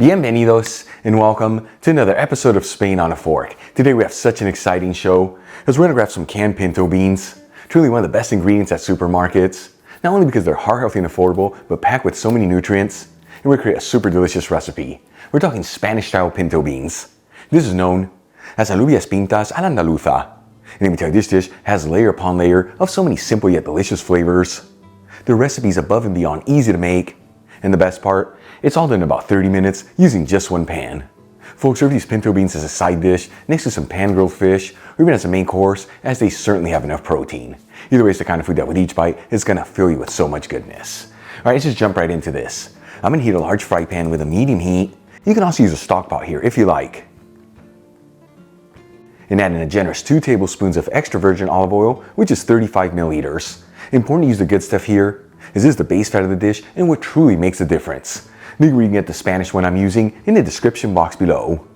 Bienvenidos and welcome to another episode of Spain on a Fork. Today we have such an exciting show as we're going to grab some canned pinto beans, truly one of the best ingredients at supermarkets, not only because they're heart healthy and affordable, but packed with so many nutrients, and we're going to create a super delicious recipe. We're talking Spanish style pinto beans. This is known as Alubias Pintas a la Andaluza. And let me tell you, this dish has layer upon layer of so many simple yet delicious flavors. The recipe is above and beyond easy to make, and the best part, it's all done in about 30 minutes using just one pan. Folks, serve these pinto beans as a side dish, next to some pan-grilled fish, or even as a main course, as they certainly have enough protein. Either way, it's the kind of food that with each bite is going to fill you with so much goodness. Alright, let's just jump right into this. I'm going to heat a large fry pan with a medium heat. You can also use a stock pot here if you like. And add in a generous 2 tablespoons of extra virgin olive oil, which is 35 milliliters. Important to use the good stuff here, as this is the base fat of the dish and what truly makes a difference. You can get the Spanish one I'm using in the description box below.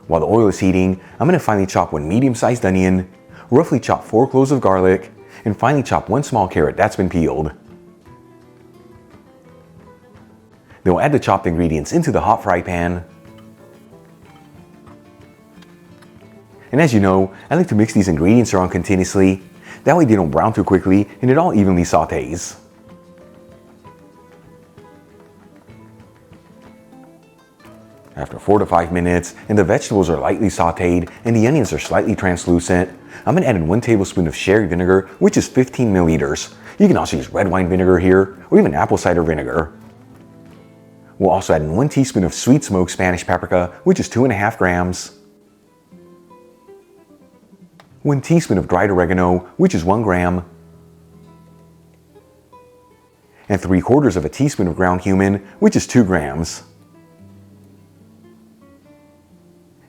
While the oil is heating, I'm going to finely chop 1 medium-sized onion, roughly chop 4 cloves of garlic, and finely chop 1 small carrot that's been peeled. Then we'll add the chopped ingredients into the hot fry pan. And as you know, I like to mix these ingredients around continuously. That way they don't brown too quickly and it all evenly sautés. After 4 to 5 minutes and the vegetables are lightly sautéed and the onions are slightly translucent, I'm going to add in 1 tablespoon of sherry vinegar, which is 15 milliliters. You can also use red wine vinegar here or even apple cider vinegar. We'll also add in 1 teaspoon of sweet smoked Spanish paprika, which is 2.5 grams. 1 teaspoon of dried oregano, which is 1 gram. And 3/4 of a teaspoon of ground cumin, which is 2 grams.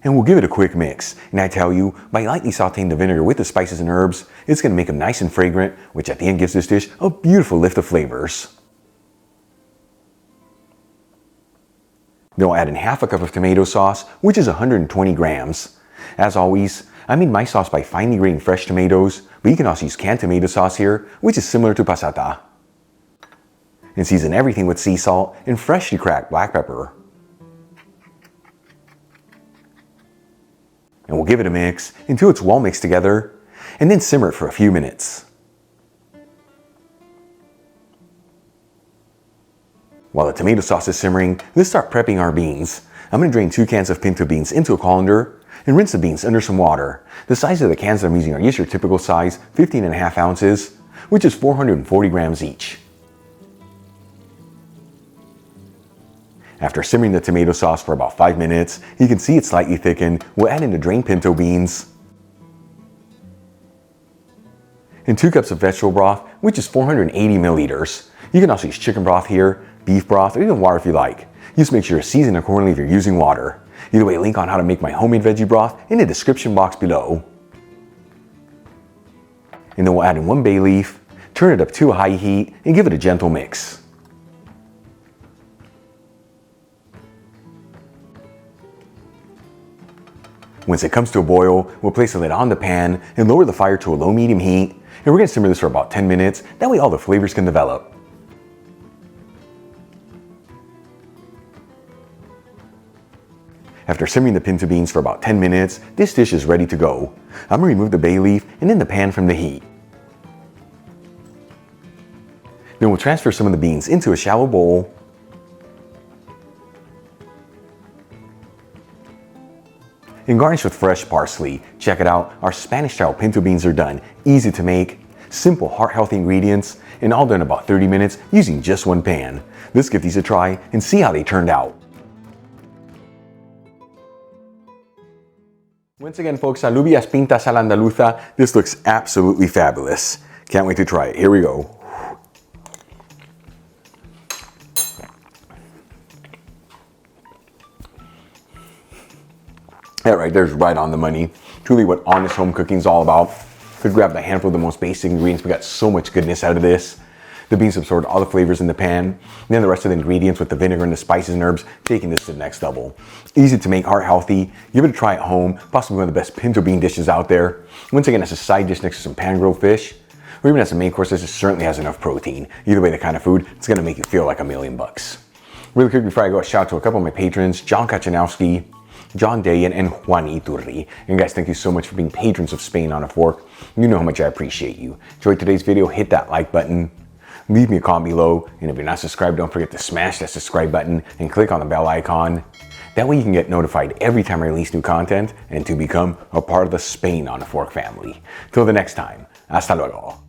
And we'll give it a quick mix. And I tell you, by lightly sauteing the vinegar with the spices and herbs, it's going to make them nice and fragrant, which at the end gives this dish a beautiful lift of flavors. Then we'll add in half a cup of tomato sauce, which is 120 grams. As always, I made my sauce by finely grated fresh tomatoes, but you can also use canned tomato sauce here, which is similar to passata. And season everything with sea salt and freshly cracked black pepper. And we'll give it a mix until it's well mixed together, and then simmer it for a few minutes. While the tomato sauce is simmering, let's start prepping our beans. I'm going to drain 2 cans of pinto beans into a colander and rinse the beans under some water. The size of the cans that I'm using are just your typical size, 15.5 ounces, which is 440 grams each. After simmering the tomato sauce for about 5 minutes, you can see it's slightly thickened. We'll add in the drained pinto beans and 2 cups of vegetable broth, which is 480 milliliters. You can also use chicken broth here, beef broth, or even water if you like. Just make sure to season accordingly if you're using water. Either way, a link on how to make my homemade veggie broth in the description box below. And then we'll add in 1 bay leaf, turn it up to a high heat, and give it a gentle mix. Once it comes to a boil, we'll place the lid on the pan and lower the fire to a low-medium heat, and we're going to simmer this for about 10 minutes, that way all the flavors can develop. After simmering the pinto beans for about 10 minutes, this dish is ready to go. I'm going to remove the bay leaf and then the pan from the heat. Then we'll transfer some of the beans into a shallow bowl. And garnish with fresh parsley. Check it out, our Spanish style pinto beans are done. Easy to make, simple heart healthy ingredients, and all done in about 30 minutes using just 1 pan. Let's give these a try and see how they turned out. Once again folks, Alubias Pintas a la Andaluza. This looks absolutely fabulous. Can't wait to try it. Here we go. That right there's right on the money. Truly what honest home cooking is all about. Could grab a handful of the most basic ingredients. We got so much goodness out of this. The beans absorbed all the flavors in the pan. And then the rest of the ingredients with the vinegar and the spices and herbs, taking this to the next level. Easy to make, heart healthy. Give it a try at home. Possibly one of the best pinto bean dishes out there. Once again, as a side dish next to some pan-grilled fish, or even as a main course, this certainly has enough protein. Either way, the kind of food, it's gonna make you feel like $1,000,000. Really quick before I go, a shout out to a couple of my patrons, John Kachanowski, John Dayan, and Juan Iturri. And guys, thank you so much for being patrons of Spain on a Fork. You know how much I appreciate you. Enjoyed today's video, hit that like button, leave me a comment below, and if you're not subscribed, don't forget to smash that subscribe button and click on the bell icon. That way you can get notified every time I release new content and to become a part of the Spain on a Fork family. Till the next time, hasta luego.